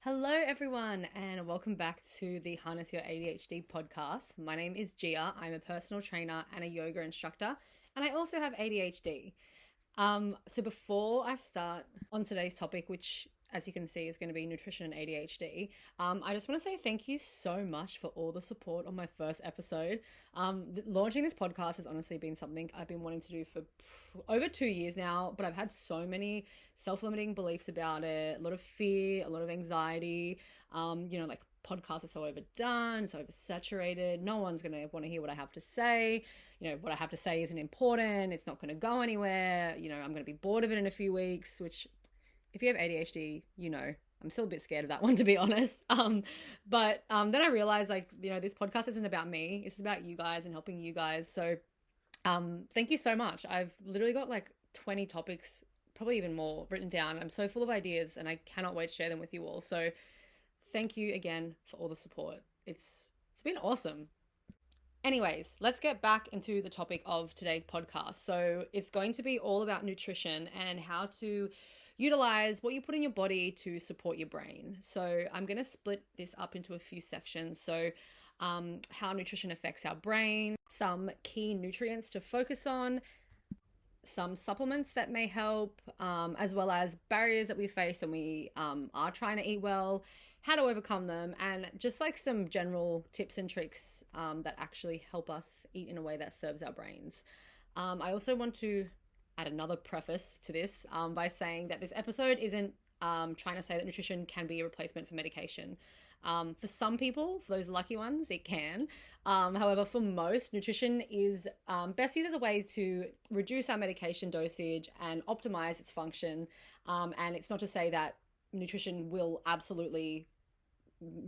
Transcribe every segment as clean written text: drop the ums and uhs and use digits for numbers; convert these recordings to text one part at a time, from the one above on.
Hello, everyone, and welcome back to the Harness Your ADHD podcast. My name is Gia. I'm a personal trainer and a yoga instructor, and I also have ADHD. So before I start on today's topic, which as you can see is going to be nutrition and ADHD, I just want to say thank you so much for all the support on my first episode. Launching this podcast has honestly been something I've been wanting to do for over 2 years now, but I've had so many self-limiting beliefs about it, a lot of fear, a lot of anxiety, like podcasts are so overdone, it's oversaturated, no one's going to want to hear what I have to say. What I have to say isn't important, it's not going to go anywhere, I'm going to be bored of it in a few weeks, which if you have ADHD, I'm still a bit scared of that one, to be honest. But then I realized, this podcast isn't about me. It's about you guys and helping you guys. So thank you so much. I've literally got 20 topics, probably even more, written down. I'm so full of ideas and I cannot wait to share them with you all. So thank you again for all the support. It's been awesome. Anyways, let's get back into the topic of today's podcast. So it's going to be all about nutrition and how to utilize what you put in your body to support your brain. So I'm going to split this up into a few sections. So how nutrition affects our brain, some key nutrients to focus on, some supplements that may help, as well as barriers that we face when we are trying to eat well, how to overcome them, and just some general tips and tricks that actually help us eat in a way that serves our brains. I also want to add another preface to this by saying that this episode isn't trying to say that nutrition can be a replacement for medication. For some people, for those lucky ones, it can. However, for most, nutrition is best used as a way to reduce our medication dosage and optimize its function. And it's not to say that nutrition will absolutely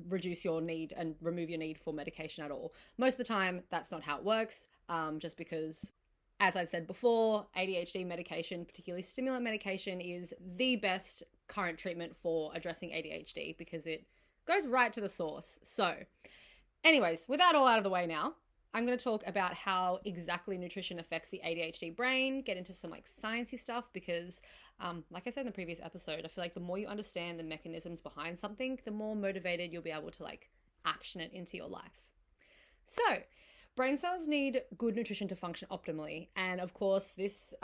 reduce your need and remove your need for medication at all. Most of the time, that's not how it works, just because, as I've said before, ADHD medication, particularly stimulant medication, is the best current treatment for addressing ADHD because it goes right to the source. So anyways, with that all out of the way now, I'm going to talk about how exactly nutrition affects the ADHD brain, get into some sciencey stuff because like I said in the previous episode, I feel like the more you understand the mechanisms behind something, the more motivated you'll be able to action it into your life. So brain cells need good nutrition to function optimally. And of course, this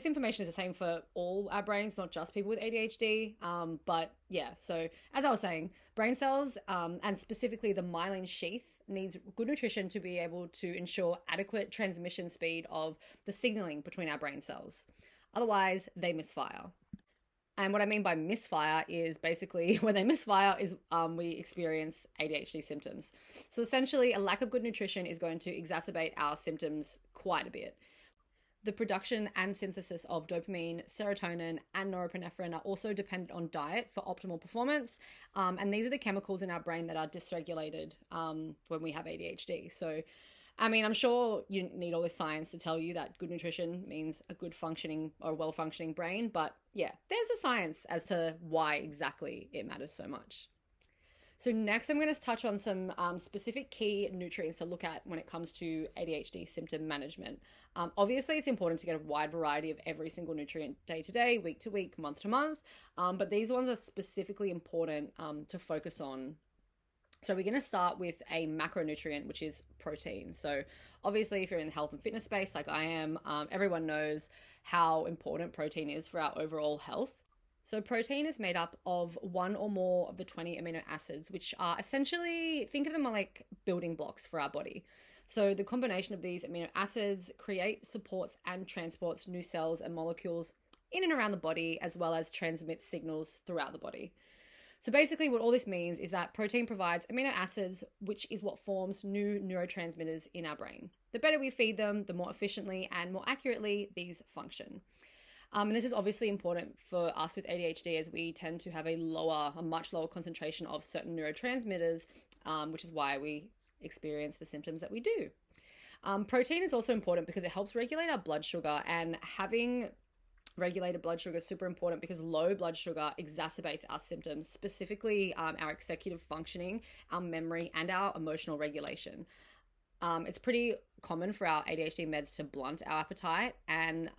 information is the same for all our brains, not just people with ADHD. But yeah, so as I was saying, brain cells, and specifically the myelin sheath, needs good nutrition to be able to ensure adequate transmission speed of the signaling between our brain cells. Otherwise, they misfire. And what I mean by misfire is basically when they misfire is we experience ADHD symptoms. So essentially, a lack of good nutrition is going to exacerbate our symptoms quite a bit. The production and synthesis of dopamine, serotonin, and norepinephrine are also dependent on diet for optimal performance. And these are the chemicals in our brain that are dysregulated when we have ADHD. So, I'm sure you need all this science to tell you that good nutrition means a good functioning or well-functioning brain. But yeah, there's a science as to why exactly it matters so much. So next, I'm going to touch on some specific key nutrients to look at when it comes to ADHD symptom management. Obviously, it's important to get a wide variety of every single nutrient day to day, week to week, month to month, but these ones are specifically important to focus on. So we're going to start with a macronutrient, which is protein. So obviously, if you're in the health and fitness space like I am, everyone knows how important protein is for our overall health. So protein is made up of one or more of the 20 amino acids, which are essentially, think of them like building blocks for our body. So the combination of these amino acids creates, supports, and transports new cells and molecules in and around the body, as well as transmits signals throughout the body. So basically what all this means is that protein provides amino acids, which is what forms new neurotransmitters in our brain. The better we feed them, the more efficiently and more accurately these function. And this is obviously important for us with ADHD as we tend to have a much lower concentration of certain neurotransmitters, which is why we experience the symptoms that we do. Protein is also important because it helps regulate our blood sugar, and having regulated blood sugar is super important because low blood sugar exacerbates our symptoms, specifically our executive functioning, our memory, and our emotional regulation. It's pretty common for our ADHD meds to blunt our appetite. And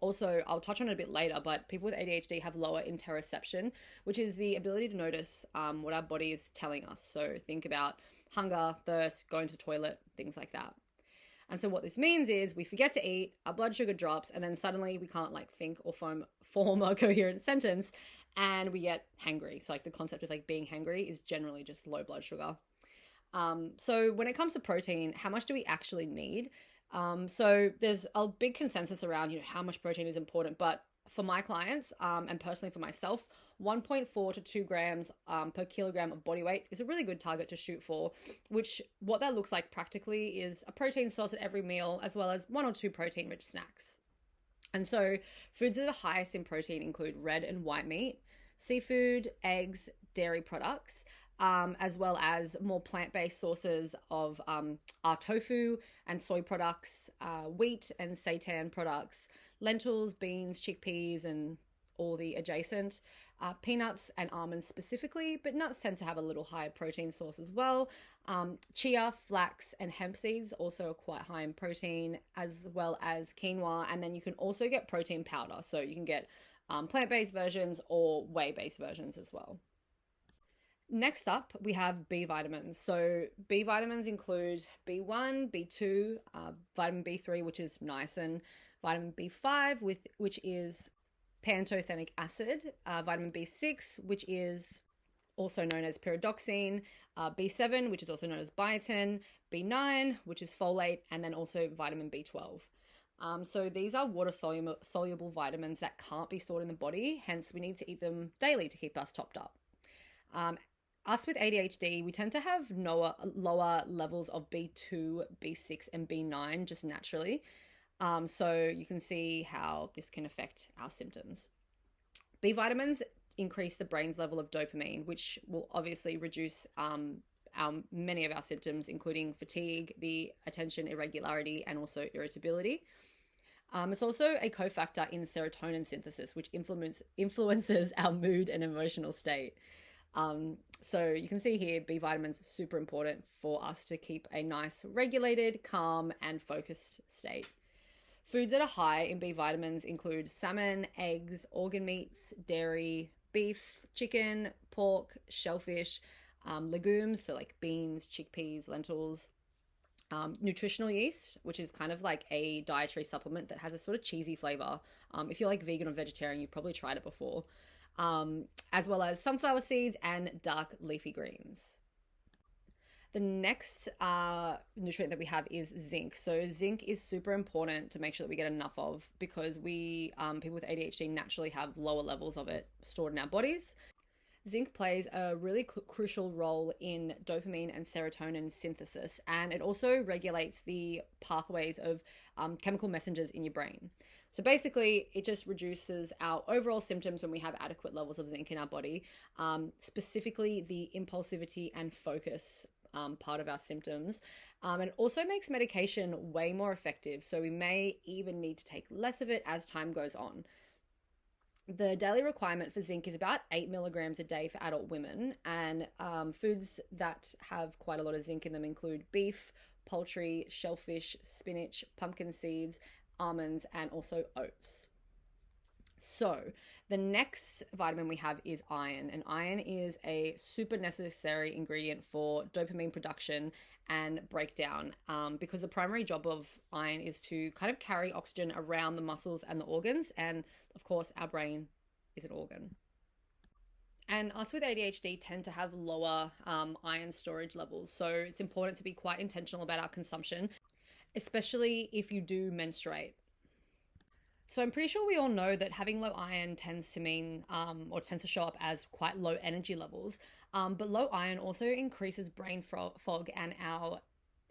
also, I'll touch on it a bit later, but people with ADHD have lower interoception, which is the ability to notice what our body is telling us. So think about hunger, thirst, going to the toilet, things like that. And so what this means is we forget to eat, our blood sugar drops, and then suddenly we can't like think or form a coherent sentence, and we get hangry. So like the concept of like being hangry is generally just low blood sugar. So when it comes to protein, how much do we actually need? So there's a big consensus around, how much protein is important, but for my clients, and personally for myself, 1.4 to 2 grams per kilogram of body weight is a really good target to shoot for, which what that looks like practically is a protein source at every meal, as well as 1 or 2 protein-rich snacks. And so foods that are highest in protein include red and white meat, seafood, eggs, dairy products, as well as more plant-based sources of our tofu and soy products, wheat and seitan products, lentils, beans, chickpeas, and all the adjacent, peanuts and almonds specifically, but nuts tend to have a little higher protein source as well. Chia, flax, and hemp seeds also are quite high in protein, as well as quinoa. And then you can also get protein powder. So you can get plant-based versions or whey-based versions as well. Next up, we have B vitamins. So B vitamins include B1, B2, vitamin B3, which is niacin, vitamin B5, which is pantothenic acid, vitamin B6, which is also known as pyridoxine, B7, which is also known as biotin, B9, which is folate, and then also vitamin B12. So these are water-soluble vitamins that can't be stored in the body, hence we need to eat them daily to keep us topped up. Us with ADHD, we tend to have lower levels of B2, B6, and B9 just naturally. So you can see how this can affect our symptoms. B vitamins increase the brain's level of dopamine, which will obviously reduce many of our symptoms, including fatigue, the attention irregularity, and also irritability. It's also a cofactor in serotonin synthesis, which influences our mood and emotional state. So you can see here, B vitamins are super important for us to keep a nice, regulated, calm, and focused state. Foods that are high in B vitamins include salmon, eggs, organ meats, dairy, beef, chicken, pork, shellfish, legumes, so like beans, chickpeas, lentils, nutritional yeast, which is kind of like a dietary supplement that has a sort of cheesy flavor. If you're like vegan or vegetarian, you've probably tried it before. As well as sunflower seeds and dark leafy greens. The next nutrient that we have is zinc. So zinc is super important to make sure that we get enough of, because we, people with ADHD, naturally have lower levels of it stored in our bodies. Zinc plays a really crucial role in dopamine and serotonin synthesis, and it also regulates the pathways of chemical messengers in your brain. So basically, it just reduces our overall symptoms when we have adequate levels of zinc in our body, specifically the impulsivity and focus part of our symptoms. And it also makes medication way more effective, so we may even need to take less of it as time goes on. The daily requirement for zinc is about 8 milligrams a day for adult women, and foods that have quite a lot of zinc in them include beef, poultry, shellfish, spinach, pumpkin seeds, almonds, and also oats. So the next vitamin we have is iron, and iron is a super necessary ingredient for dopamine production and breakdown, because the primary job of iron is to kind of carry oxygen around the muscles and the organs, and of course our brain is an organ. And us with ADHD tend to have lower iron storage levels, so it's important to be quite intentional about our consumption, especially if you do menstruate. So I'm pretty sure we all know that having low iron tends to mean, or tends to show up as quite low energy levels. But low iron also increases brain fog, and our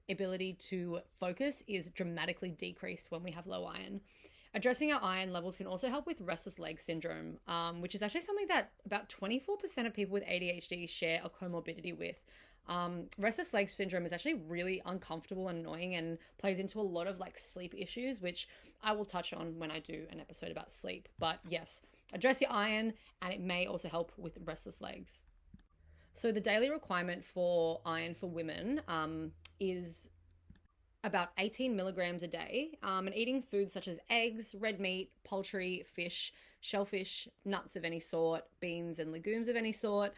ability to focus is dramatically decreased when we have low iron. Addressing our iron levels can also help with restless leg syndrome, which is actually something that about 24% of people with ADHD share a comorbidity with. Restless leg syndrome is actually really uncomfortable and annoying, and plays into a lot of like sleep issues, which I will touch on when I do an episode about sleep. But yes, address your iron, and it may also help with restless legs. So the daily requirement for iron for women is about 18 milligrams a day, and eating foods such as eggs, red meat, poultry, fish, shellfish, nuts of any sort, beans and legumes of any sort,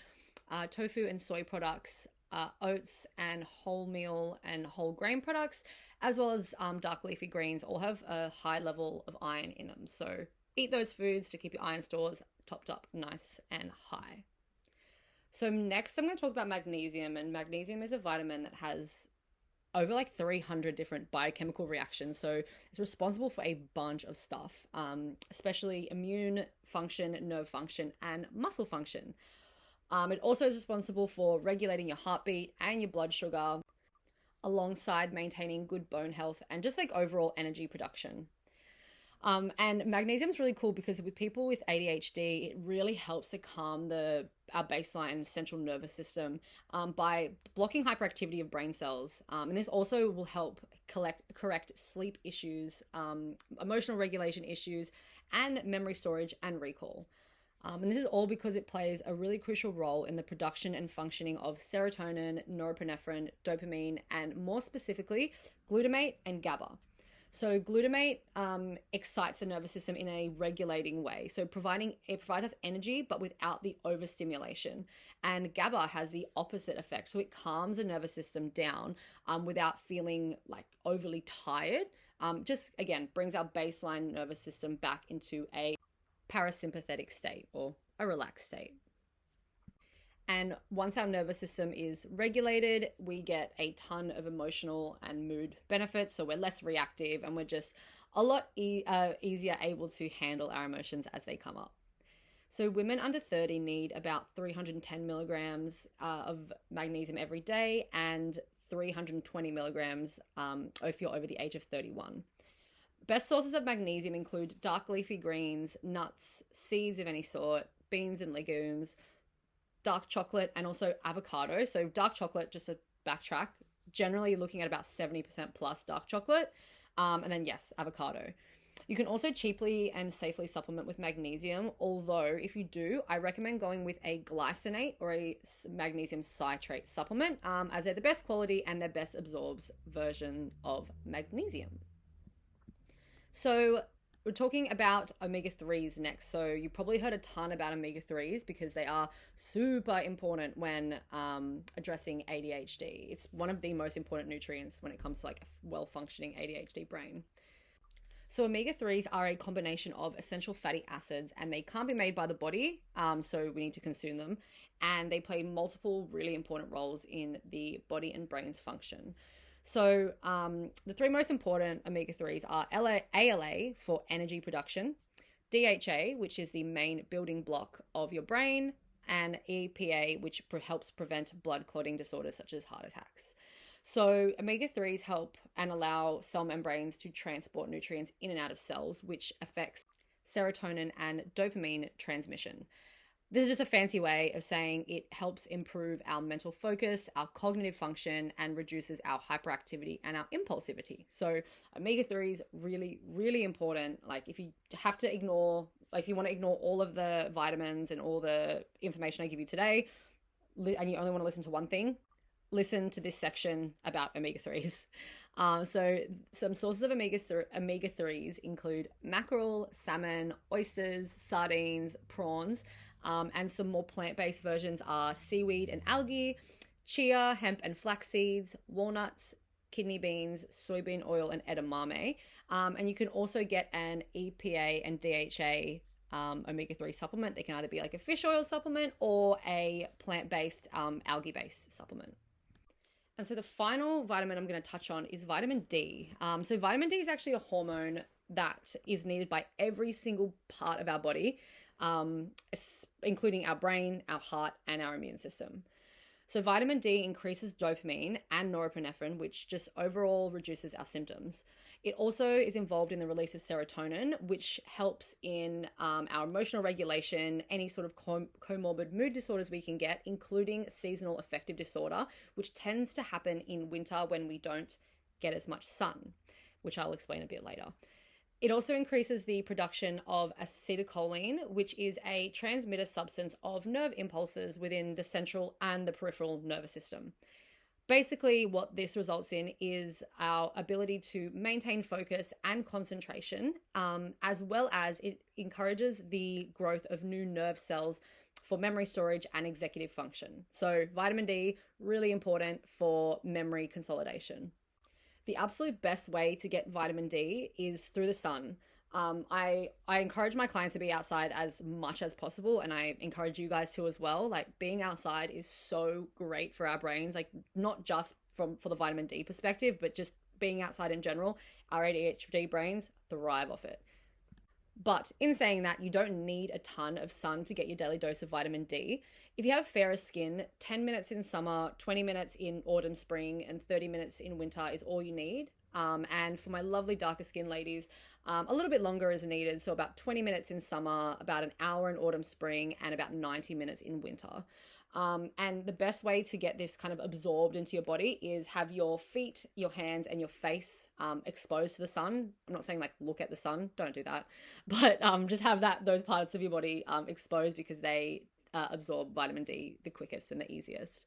tofu and soy products, oats and wholemeal and whole grain products, as well as dark leafy greens, all have a high level of iron in them. So eat those foods to keep your iron stores topped up nice and high. So next I'm going to talk about magnesium, and magnesium is a vitamin that has over like 300 different biochemical reactions. So it's responsible for a bunch of stuff, especially immune function, nerve function, and muscle function. It also is responsible for regulating your heartbeat and your blood sugar, alongside maintaining good bone health and just like overall energy production. And magnesium is really cool because with people with ADHD, it really helps to calm our baseline central nervous system by blocking hyperactivity of brain cells. And this also will help correct sleep issues, emotional regulation issues, and memory storage and recall. And this is all because it plays a really crucial role in the production and functioning of serotonin, norepinephrine, dopamine, and more specifically, glutamate and GABA. So glutamate excites the nervous system in a regulating way. So it provides us energy, but without the overstimulation. And GABA has the opposite effect. So it calms the nervous system down without feeling like overly tired. Just again, brings our baseline nervous system back into a parasympathetic state or a relaxed state. And once our nervous system is regulated, we get a ton of emotional and mood benefits. So we're less reactive and we're just a lot easier able to handle our emotions as they come up. So women under 30 need about 310 milligrams of magnesium every day and 320 milligrams if you're over the age of 31. Best sources of magnesium include dark leafy greens, nuts, seeds of any sort, beans and legumes, dark chocolate, and also avocado. So dark chocolate, just to backtrack, generally looking at about 70% plus dark chocolate. And then yes, avocado. You can also cheaply and safely supplement with magnesium, although if you do, I recommend going with a glycinate or a magnesium citrate supplement, as they're the best quality and their best absorbs version of magnesium. So we're talking about omega-3s next. So you probably heard a ton about omega-3s because they are super important when addressing ADHD. It's one of the most important nutrients when it comes to like a well-functioning ADHD brain. So omega-3s are a combination of essential fatty acids, and they can't be made by the body, so we need to consume them. And they play multiple really important roles in the body and brain's function. So the three most important omega-3s are ALA for energy production, DHA, which is the main building block of your brain, and EPA, which helps prevent blood clotting disorders such as heart attacks. So omega-3s help and allow cell membranes to transport nutrients in and out of cells, which affects serotonin and dopamine transmission. This is just a fancy way of saying it helps improve our mental focus, our cognitive function, and reduces our hyperactivity and our impulsivity. So omega-3s really, really important. Like if you have to ignore, like if you want to ignore all of the vitamins and all the information I give you today, and you only want to listen to one thing, listen to this section about omega-3s. So some sources of omega-3s include mackerel, salmon, oysters, sardines, prawns, and some more plant-based versions are seaweed and algae, chia, hemp and flax seeds, walnuts, kidney beans, soybean oil, and edamame. And you can also get an EPA and DHA omega-3 supplement. They can either be like a fish oil supplement or a plant-based algae-based supplement. And so the final vitamin I'm going to touch on is vitamin D. So vitamin D is actually a hormone that is needed by every single part of our body, including our brain, our heart, and our immune system. So vitamin D increases dopamine and norepinephrine, which just overall reduces our symptoms. It also is involved in the release of serotonin, which helps in our emotional regulation, any sort of comorbid mood disorders we can get, including seasonal affective disorder, which tends to happen in winter when we don't get as much sun, which I'll explain a bit later. It also increases the production of acetylcholine, which is a transmitter substance of nerve impulses within the central and the peripheral nervous system. Basically, what this results in is our ability to maintain focus and concentration, as well as it encourages the growth of new nerve cells for memory storage and executive function. So, vitamin D, really important for memory consolidation. The absolute best way to get vitamin D is through the sun. I encourage my clients to be outside as much as possible, and I encourage you guys to as well. Like, being outside is so great for our brains, like not just for the vitamin D perspective, but just being outside in general. Our ADHD brains thrive off it. But in saying that, you don't need a ton of sun to get your daily dose of vitamin D. If you have fairer skin, 10 minutes in summer, 20 minutes in autumn, spring, and 30 minutes in winter is all you need. And for my lovely darker skin ladies, a little bit longer is needed. So about 20 minutes in summer, about an hour in autumn, spring, and about 90 minutes in winter. And the best way to get this kind of absorbed into your body is have your feet, your hands, and your face exposed to the sun. I'm not saying like look at the sun, don't do that, but just have those parts of your body exposed, because they absorb vitamin D the quickest and the easiest.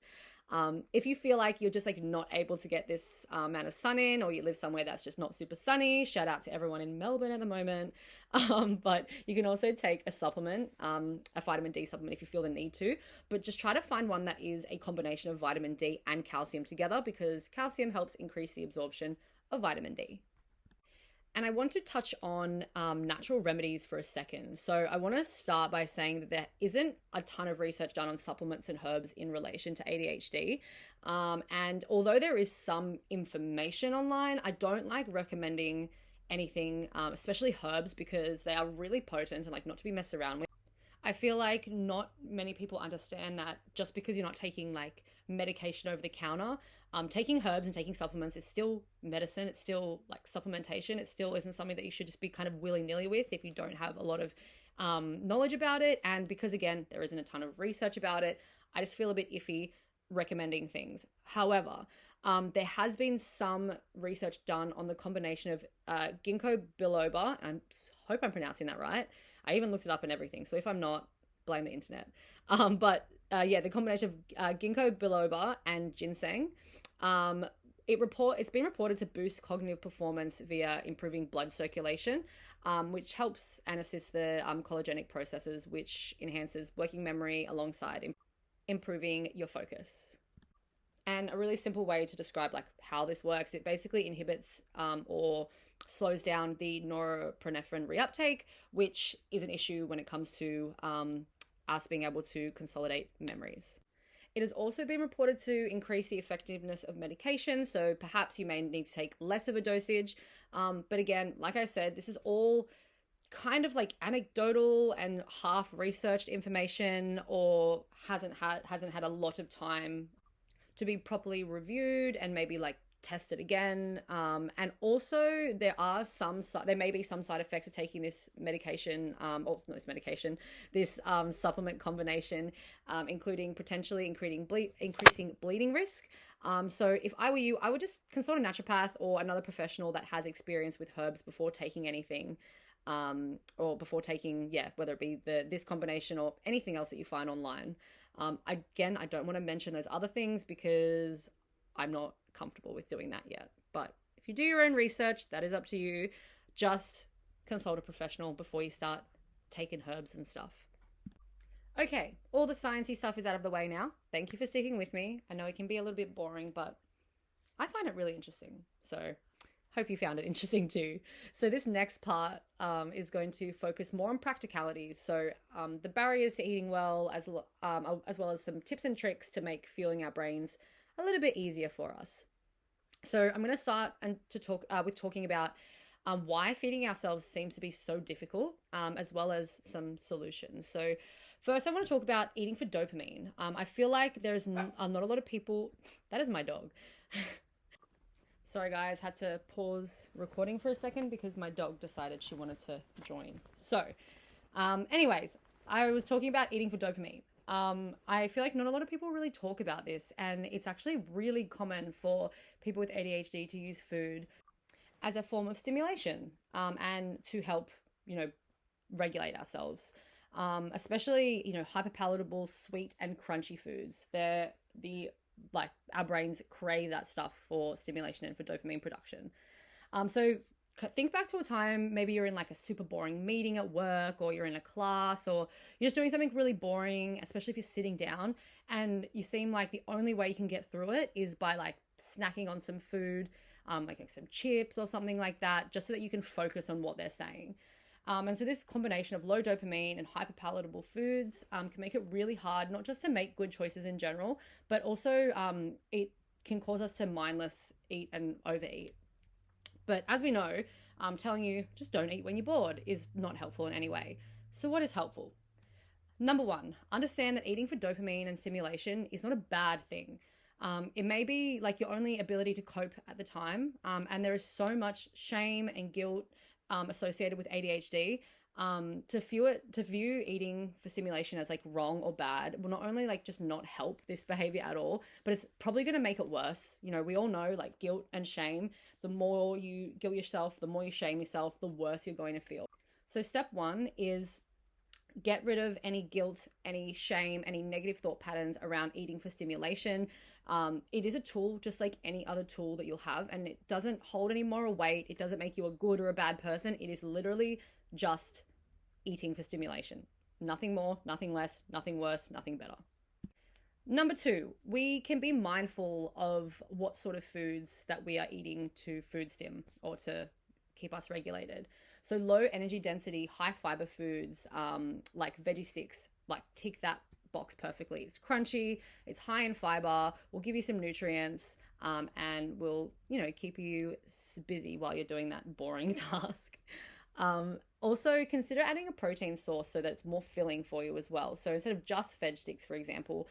If you feel like you're just like not able to get this amount of sun in, or you live somewhere that's just not super sunny, shout out to everyone in Melbourne at the moment. But you can also take a supplement, a vitamin D supplement if you feel the need to, but just try to find one that is a combination of vitamin D and calcium together, because calcium helps increase the absorption of vitamin D. And I want to touch on natural remedies for a second. So I want to start by saying that there isn't a ton of research done on supplements and herbs in relation to ADHD. And although there is some information online, I don't like recommending anything, especially herbs, because they are really potent and like not to be messed around with. I feel like not many people understand that just because you're not taking like medication over the counter, taking herbs and taking supplements is still medicine. It's still like supplementation. It still isn't something that you should just be kind of willy-nilly with if you don't have a lot of knowledge about it. And because, again, there isn't a ton of research about it, I just feel a bit iffy recommending things. However, there has been some research done on the combination of ginkgo biloba, and I hope I'm pronouncing that right. I even looked it up and everything, so if I'm not, blame the internet. The combination of ginkgo biloba and ginseng, it's been reported to boost cognitive performance via improving blood circulation, which helps and assists the collagenic processes, which enhances working memory alongside improving your focus. And a really simple way to describe like how this works, it basically inhibits or slows down the norepinephrine reuptake, which is an issue when it comes to us being able to consolidate memories. It has also been reported to increase the effectiveness of medication, so perhaps you may need to take less of a dosage. But again, like I said, this is all kind of like anecdotal and half researched information, or hasn't had a lot of time to be properly reviewed and maybe like tested again. And also there may be some side effects of taking this medication, this supplement combination, including potentially increasing bleeding risk. So if I were you, I would just consult a naturopath or another professional that has experience with herbs before taking anything, or before taking, whether it be this combination or anything else that you find online. Again, I don't want to mention those other things because I'm not comfortable with doing that yet. But if you do your own research, that is up to you. Just consult a professional before you start taking herbs and stuff. Okay, all the sciencey stuff is out of the way now. Thank you for sticking with me. I know it can be a little bit boring, but I find it really interesting. So hope you found it interesting too. So this next part is going to focus more on practicalities. So the barriers to eating well, as well as some tips and tricks to make fueling our brains a little bit easier for us. So I'm going to start talking about why feeding ourselves seems to be so difficult, as well as some solutions. So first, I want to talk about eating for dopamine. I feel like there's not a lot of people. That is my dog. Sorry guys, had to pause recording for a second because my dog decided she wanted to join. So anyways, I was talking about eating for dopamine. I feel like not a lot of people really talk about this, and it's actually really common for people with ADHD to use food as a form of stimulation, and to help, regulate ourselves. Especially, hyperpalatable, sweet and crunchy foods. They're the like our brains crave that stuff for stimulation and for dopamine production. So think back to a time, maybe you're in like a super boring meeting at work, or you're in a class, or you're just doing something really boring, especially if you're sitting down, and you seem like the only way you can get through it is by like snacking on some food, like some chips or something like that, just so that you can focus on what they're saying. And so this combination of low dopamine and hyperpalatable foods can make it really hard, not just to make good choices in general, but also it can cause us to mindless eat and overeat. But as we know, telling you just don't eat when you're bored is not helpful in any way. So what is helpful? Number one, understand that eating for dopamine and stimulation is not a bad thing. It may be like your only ability to cope at the time, and there is so much shame and guilt associated with ADHD. To view eating for stimulation as like wrong or bad will not only like just not help this behavior at all, but it's probably going to make it worse. You know, we all know like guilt and shame, the more you guilt yourself, the more you shame yourself, the worse you're going to feel. So step one is get rid of any guilt, any shame, any negative thought patterns around eating for stimulation. It is a tool just like any other tool that you'll have, and it doesn't hold any moral weight. It doesn't make you a good or a bad person. It is literally just eating for stimulation. Nothing more, nothing less, nothing worse, nothing better. Number two, we can be mindful of what sort of foods that we are eating to food stim or to keep us regulated. So low energy density, high fiber foods like veggie sticks, like tick that box perfectly. It's crunchy, it's high in fiber, will give you some nutrients, and will, keep you busy while you're doing that boring task. Also consider adding a protein source so that it's more filling for you as well. So instead of just veg sticks, for example,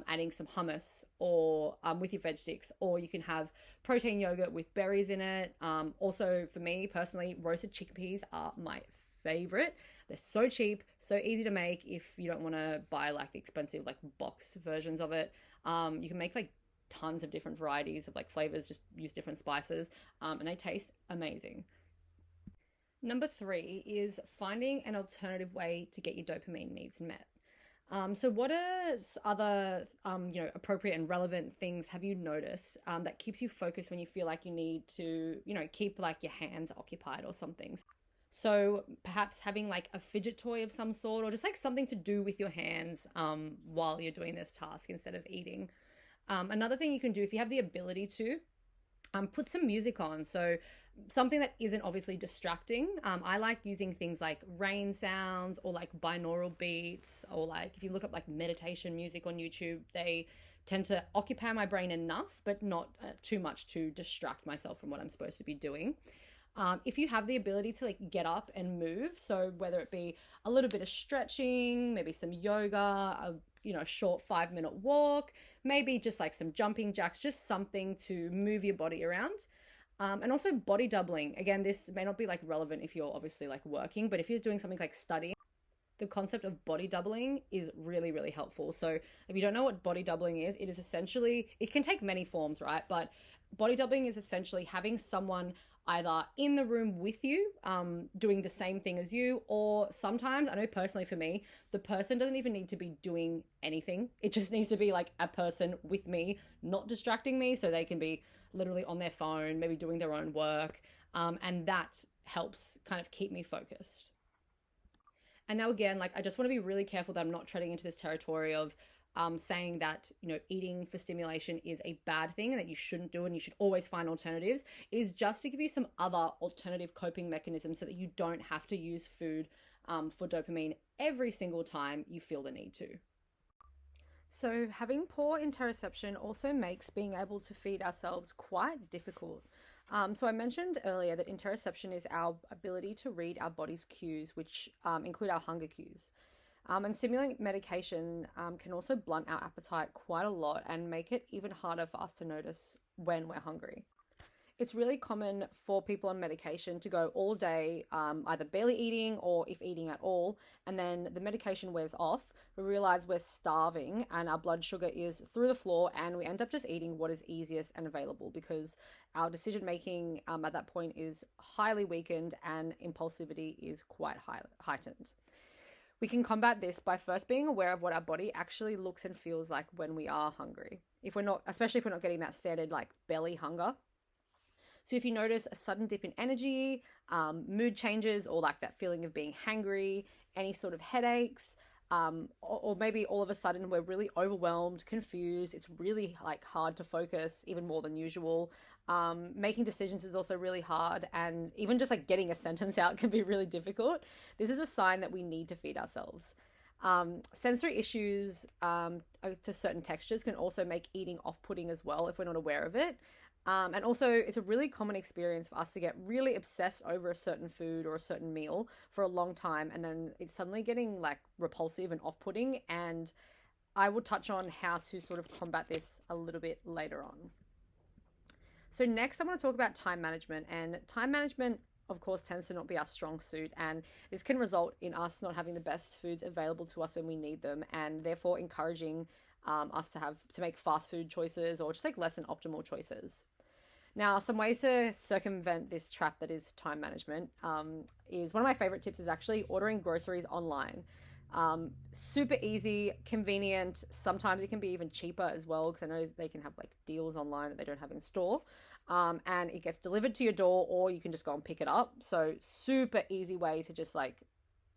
adding some hummus or with your veg sticks, or you can have protein yogurt with berries in it. Also for me personally, roasted chickpeas are my favorite. They're so cheap, so easy to make if you don't want to buy like the expensive like boxed versions of it. You can make like tons of different varieties of like flavors, just use different spices, and they taste amazing. Number three is finding an alternative way to get your dopamine needs met. So what are other, appropriate and relevant things have you noticed that keeps you focused when you feel like you need to, keep like your hands occupied or something? So perhaps having like a fidget toy of some sort, or just like something to do with your hands while you're doing this task instead of eating. Another thing you can do if you have the ability to, put some music on. So something that isn't obviously distracting. I like using things like rain sounds or like binaural beats, or like if you look up like meditation music on YouTube, they tend to occupy my brain enough, but not too much to distract myself from what I'm supposed to be doing. If you have the ability to like get up and move, so whether it be a little bit of stretching, maybe some yoga, a short 5-minute walk, maybe just like some jumping jacks, just something to move your body around. And also body doubling. Again, this may not be like relevant if you're obviously like working, but if you're doing something like studying, the concept of body doubling is really, really helpful. So if you don't know what body doubling is, it is essentially, it can take many forms, right? But body doubling is essentially having someone either in the room with you, doing the same thing as you, or sometimes, I know personally for me, the person doesn't even need to be doing anything. It just needs to be like a person with me, not distracting me, so they can be literally on their phone, maybe doing their own work, and that helps kind of keep me focused. And now again, like I just want to be really careful that I'm not treading into this territory of saying that, eating for stimulation is a bad thing and that you shouldn't do it and you should always find alternatives. It is just to give you some other alternative coping mechanisms so that you don't have to use food for dopamine every single time you feel the need to. So having poor interoception also makes being able to feed ourselves quite difficult. So I mentioned earlier that interoception is our ability to read our body's cues, which include our hunger cues. And stimulant medication can also blunt our appetite quite a lot and make it even harder for us to notice when we're hungry. It's really common for people on medication to go all day either barely eating or if eating at all, and then the medication wears off, we realize we're starving and our blood sugar is through the floor, and we end up just eating what is easiest and available because our decision making at that point is highly weakened and impulsivity is quite heightened. We can combat this by first being aware of what our body actually looks and feels like when we are hungry. If we're not, especially if we're not getting that standard like belly hunger. So if you notice a sudden dip in energy, mood changes, or like that feeling of being hangry, any sort of headaches, or maybe all of a sudden we're really overwhelmed, confused, it's really like hard to focus even more than usual. Making decisions is also really hard, and even just like getting a sentence out can be really difficult. This is a sign that we need to feed ourselves. Sensory issues to certain textures can also make eating off-putting as well if we're not aware of it. And also, it's a really common experience for us to get really obsessed over a certain food or a certain meal for a long time, and then it's suddenly getting like repulsive and off-putting. And I will touch on how to sort of combat this a little bit later on. So next, I want to talk about time management. And time management, of course, tends to not be our strong suit, and this can result in us not having the best foods available to us when we need them, and therefore encouraging us to make fast food choices or just like less than optimal choices. Now, some ways to circumvent this trap that is time management is one of my favorite tips is actually ordering groceries online. Super easy, convenient. Sometimes it can be even cheaper as well, because I know they can have like deals online that they don't have in store. And it gets delivered to your door, or you can just go and pick it up. So super easy way to just like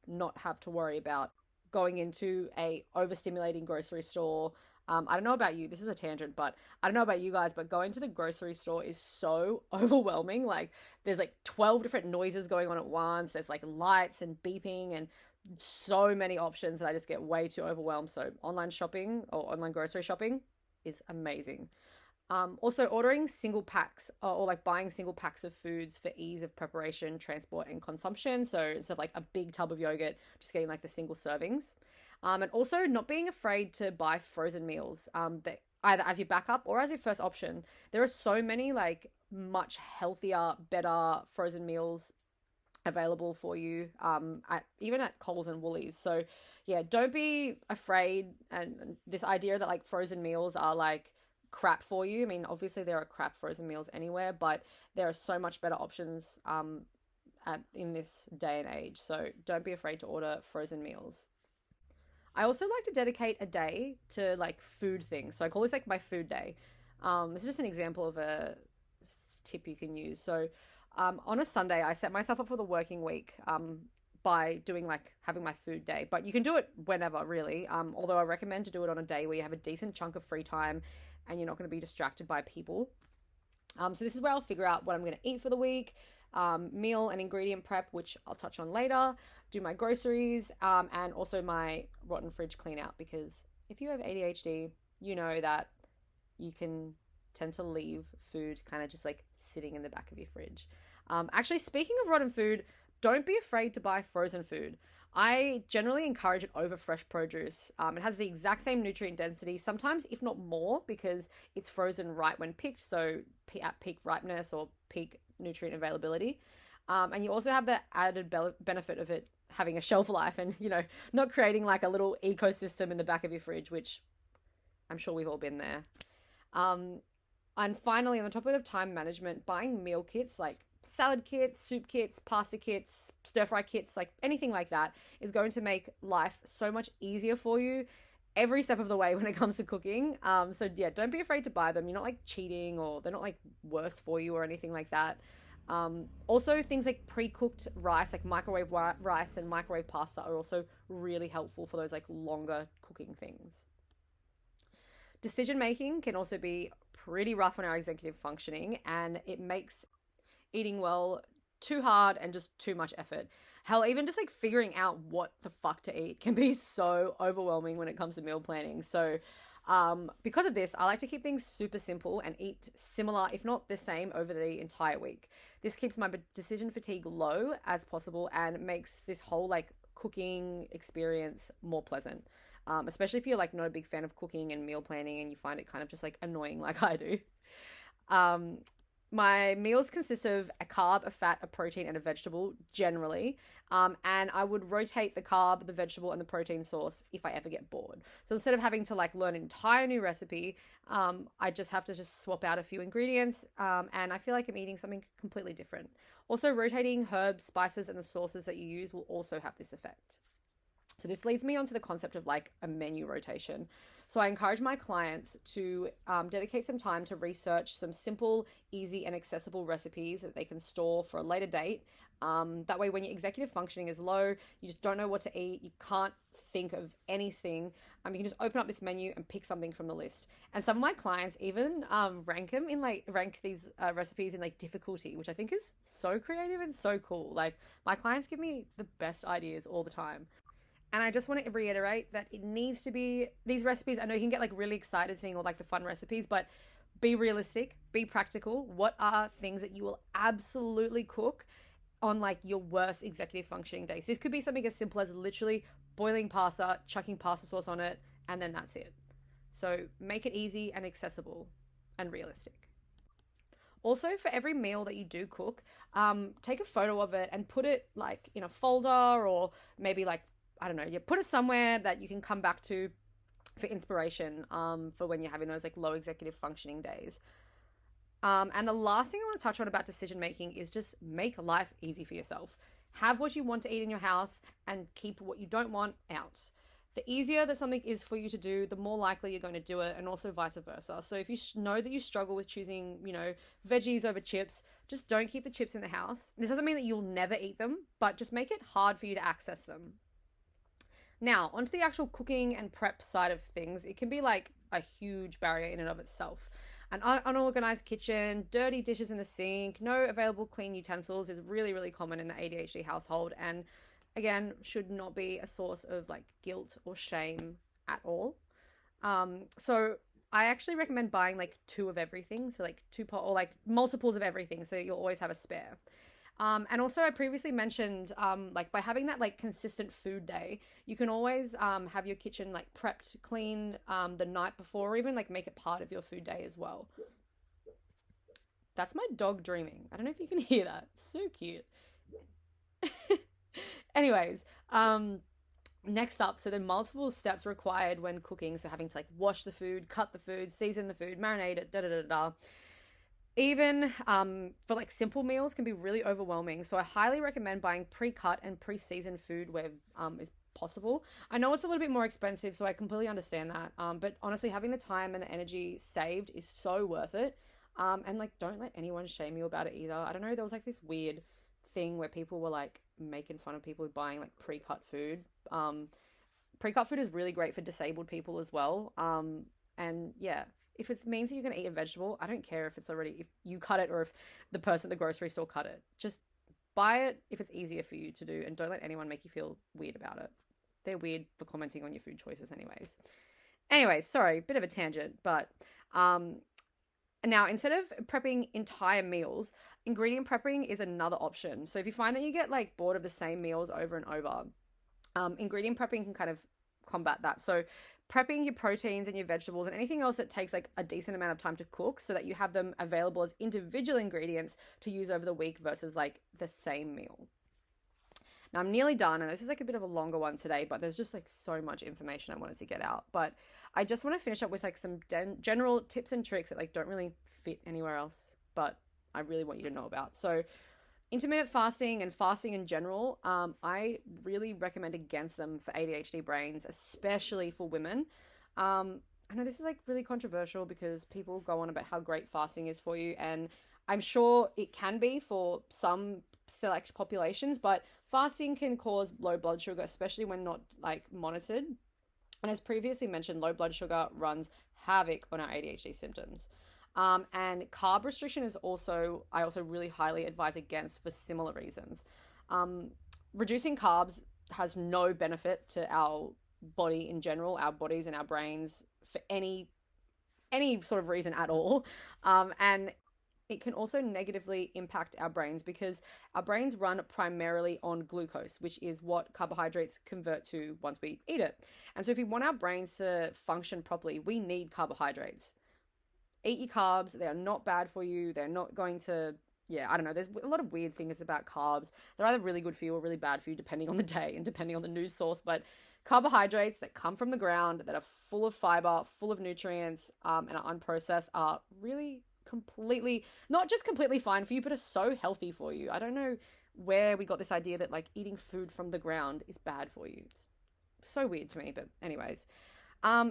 not have to worry about going into a overstimulating grocery store. I don't know about you, this is a tangent, but I don't know about you guys, but going to the grocery store is so overwhelming. Like there's like 12 different noises going on at once. There's like lights and beeping and so many options that I just get way too overwhelmed. So online shopping or online grocery shopping is amazing. Also ordering single packs or like buying single packs of foods for ease of preparation, transport, and consumption. So instead of like a big tub of yogurt, just getting like the single servings. And also not being afraid to buy frozen meals that either as your backup or as your first option. There are so many like much healthier, better frozen meals available for you even at Coles and Woolies. So yeah, don't be afraid. And this idea that like frozen meals are like crap for you. I mean, obviously there are crap frozen meals anywhere, but there are so much better options in this day and age. So don't be afraid to order frozen meals. I also like to dedicate a day to like food things. So I call this like my food day. This is just an example of a tip you can use. So on a Sunday, I set myself up for the working week by doing like having my food day. But you can do it whenever, really. Although I recommend to do it on a day where you have a decent chunk of free time and you're not going to be distracted by people. So this is where I'll figure out what I'm going to eat for the week, meal and ingredient prep, which I'll touch on later, do my groceries, and also my rotten fridge clean out, because if you have ADHD, you know that you can tend to leave food kind of just like sitting in the back of your fridge. Actually, speaking of rotten food, don't be afraid to buy frozen food. I generally encourage it over fresh produce. It has the exact same nutrient density, sometimes if not more, because it's frozen right when picked, so at peak ripeness or peak nutrient availability. And you also have the added benefit of it having a shelf life and, you know, not creating like a little ecosystem in the back of your fridge, which I'm sure we've all been there. And finally, on the topic of time management, buying meal kits like salad kits, soup kits, pasta kits, stir fry kits, like anything like that is going to make life so much easier for you every step of the way when it comes to cooking. So yeah, don't be afraid to buy them. You're not like cheating, or they're not like worse for you or anything like that. Also things like pre-cooked rice, like microwave rice and microwave pasta, are also really helpful for those like longer cooking things. Decision making can also be pretty rough on our executive functioning, and it makes eating well too hard and just too much effort. Hell, even just like figuring out what the fuck to eat can be so overwhelming when it comes to meal planning. So because of this, I like to keep things super simple and eat similar, if not the same, over the entire week. This keeps my decision fatigue low as possible and makes this whole like cooking experience more pleasant. Especially if you're like not a big fan of cooking and meal planning and you find it kind of just like annoying like I do. My meals consist of a carb, a fat, a protein, and a vegetable generally. And I would rotate the carb, the vegetable, and the protein source if I ever get bored. So instead of having to like learn an entire new recipe, I just have to just swap out a few ingredients. And I feel like I'm eating something completely different. Also, rotating herbs, spices, and the sauces that you use will also have this effect. So this leads me on to the concept of like a menu rotation. So I encourage my clients to dedicate some time to research some simple, easy, and accessible recipes that they can store for a later date. That way, when your executive functioning is low, you just don't know what to eat, you can't think of anything, you can just open up this menu and pick something from the list. And some of my clients even rank these recipes in like difficulty, which I think is so creative and so cool. Like my clients give me the best ideas all the time. And I just want to reiterate that it needs to be these recipes. I know you can get like really excited seeing all like the fun recipes, but be realistic, be practical. What are things that you will absolutely cook on like your worst executive functioning days? This could be something as simple as literally boiling pasta, chucking pasta sauce on it, and then that's it. So make it easy and accessible and realistic. Also, for every meal that you do cook, take a photo of it and put it like in a folder, or maybe like, I don't know, you put it somewhere that you can come back to for inspiration, for when you're having those like low executive functioning days. And the last thing I want to touch on about decision making is just make life easy for yourself. Have what you want to eat in your house and keep what you don't want out. The easier that something is for you to do, the more likely you're going to do it, and also vice versa. So if you know that you struggle with choosing, veggies over chips, just don't keep the chips in the house. This doesn't mean that you'll never eat them, but just make it hard for you to access them. Now, onto the actual cooking and prep side of things, it can be like a huge barrier in and of itself. An unorganized kitchen, dirty dishes in the sink, no available clean utensils is really, really common in the ADHD household, and again, should not be a source of like guilt or shame at all. So I actually recommend buying like two of everything. So like or like multiples of everything. So you'll always have a spare. And also I previously mentioned, like by having that like consistent food day, you can always, have your kitchen like prepped clean, the night before, or even like make it part of your food day as well. That's my dog dreaming. I don't know if you can hear that. So cute. Anyways, next up, so the multiple steps required when cooking. So having to like wash the food, cut the food, season the food, marinate it, da da da da. Even for like simple meals can be really overwhelming. So I highly recommend buying pre-cut and pre-seasoned food where is possible. I know it's a little bit more expensive, so I completely understand that. But honestly, having the time and the energy saved is so worth it. And like, don't let anyone shame you about it either. I don't know, there was like this weird thing where people were like making fun of people buying like pre-cut food. Pre-cut food is really great for disabled people as well. And yeah, if it means that you're going to eat a vegetable, I don't care if you cut it or if the person at the grocery store cut it. Just buy it if it's easier for you to do, and don't let anyone make you feel weird about it. They're weird for commenting on your food choices anyways. Sorry, bit of a tangent, but now instead of prepping entire meals, ingredient prepping is another option. So if you find that you get like bored of the same meals over and over, ingredient prepping can kind of combat that. So prepping your proteins and your vegetables and anything else that takes like a decent amount of time to cook, so that you have them available as individual ingredients to use over the week versus like the same meal. Now I'm nearly done, and this is like a bit of a longer one today, but there's just like so much information I wanted to get out. But I just want to finish up with like some general tips and tricks that like don't really fit anywhere else, but I really want you to know about. So intermittent fasting and fasting in general, I really recommend against them for ADHD brains, especially for women. I know this is like really controversial because people go on about how great fasting is for you, and I'm sure it can be for some select populations, but fasting can cause low blood sugar, especially when not like monitored. And as previously mentioned, low blood sugar runs havoc on our ADHD symptoms. And carb restriction is I also really highly advise against for similar reasons. Reducing carbs has no benefit to our body in general, our bodies and our brains, for any sort of reason at all. And it can also negatively impact our brains because our brains run primarily on glucose, which is what carbohydrates convert to once we eat it. And so if we want our brains to function properly, we need carbohydrates. Eat your carbs. They are not bad for you. They're not going to, I don't know. There's a lot of weird things about carbs. They're either really good for you or really bad for you, depending on the day and depending on the news source. But carbohydrates that come from the ground, that are full of fiber, full of nutrients, and are unprocessed, are really not just completely fine for you, but are so healthy for you. I don't know where we got this idea that like eating food from the ground is bad for you. so weird to me. But anyways,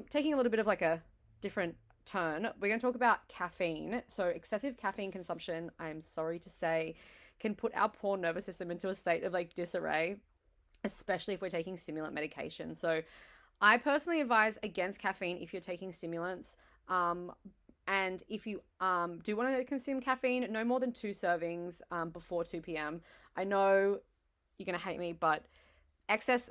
taking a little bit of like a different turn, we're going to talk about caffeine. So excessive caffeine consumption, I'm sorry to say, can put our poor nervous system into a state of like disarray, especially if we're taking stimulant medication. So I personally advise against caffeine if you're taking stimulants. And if you do want to consume caffeine, no more than 2 servings before 2 p.m. I know you're going to hate me, but excess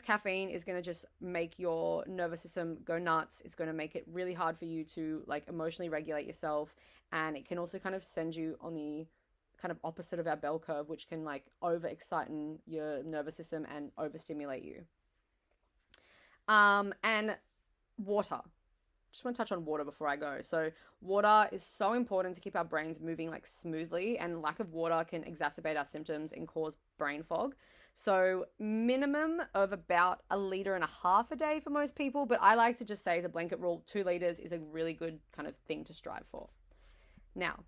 caffeine is going to just make your nervous system go nuts. It's going to make it really hard for you to like emotionally regulate yourself, and it can also kind of send you on the kind of opposite of our bell curve, which can like overexcite your nervous system and overstimulate you. And water. Just want to touch on water before I go. So water is so important to keep our brains moving like smoothly, and lack of water can exacerbate our symptoms and cause brain fog. So minimum of about 1.5 liters a day for most people, but I like to just say as a blanket rule, 2 liters is a really good kind of thing to strive for. Now,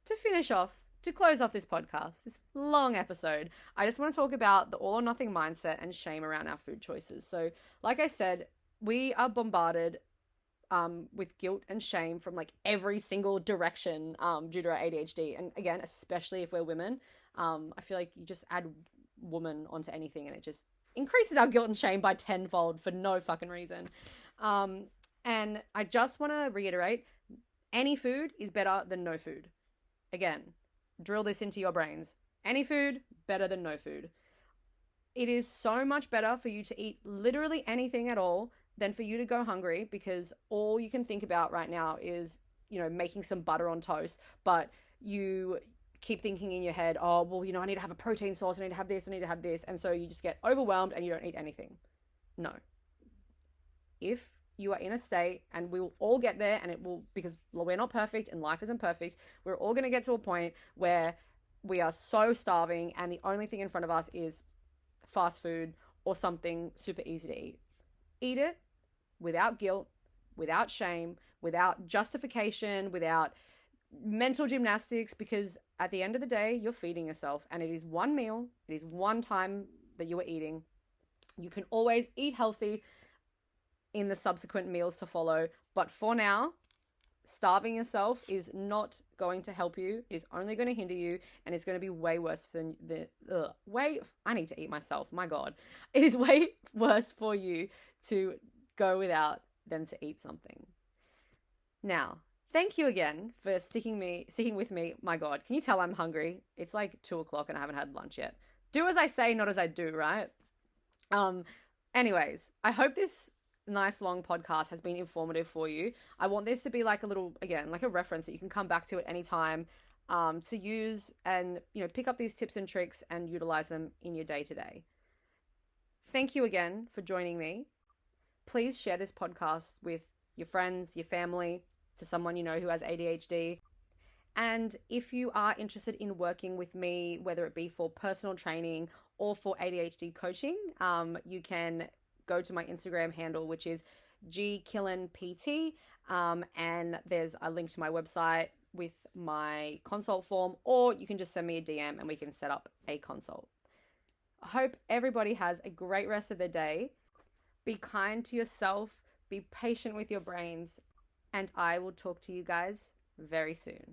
to finish off, to close off this podcast, this long episode, I just want to talk about the all or nothing mindset and shame around our food choices. So like I said, we are bombarded with guilt and shame from like every single direction due to our ADHD. And again, especially if we're women, I feel like you just add woman onto anything and it just increases our guilt and shame by tenfold for no fucking reason. And I just want to reiterate, any food is better than no food. Again, drill this into your brains. Any food, better than no food. It is so much better for you to eat literally anything at all than for you to go hungry, because all you can think about right now is, you know, making some butter on toast, but you keep thinking in your head, oh, well, you know, I need to have a protein source, I need to have this, I need to have this. And so you just get overwhelmed and you don't eat anything. No. If you are in a state, and we will all get there, and it will, because we're not perfect and life isn't perfect, we're all going to get to a point where we are so starving and the only thing in front of us is fast food or something super easy to eat. Eat it without guilt, without shame, without justification, without mental gymnastics, because at the end of the day, you're feeding yourself, and it is one meal, it is one time that you are eating. You can always eat healthy in the subsequent meals to follow, but for now, starving yourself is not going to help you. It is only going to hinder you, and it's going to be way worse than I need to eat myself. My God. It is way worse for you to go without than to eat something. Now, thank you again for sticking with me. My God, can you tell I'm hungry? It's like 2:00 and I haven't had lunch yet. Do as I say, not as I do, right? Anyways, I hope this nice long podcast has been informative for you. I want this to be like a little, again, like a reference that you can come back to at any time to use and, you know, pick up these tips and tricks and utilize them in your day-to-day. Thank you again for joining me. Please share this podcast with your friends, your family, to someone you know who has ADHD. And if you are interested in working with me, whether it be for personal training or for ADHD coaching, you can go to my Instagram handle, which is gkillenpt, and there's a link to my website with my consult form, or you can just send me a DM and we can set up a consult. I hope everybody has a great rest of their day. Be kind to yourself, be patient with your brains, and I will talk to you guys very soon.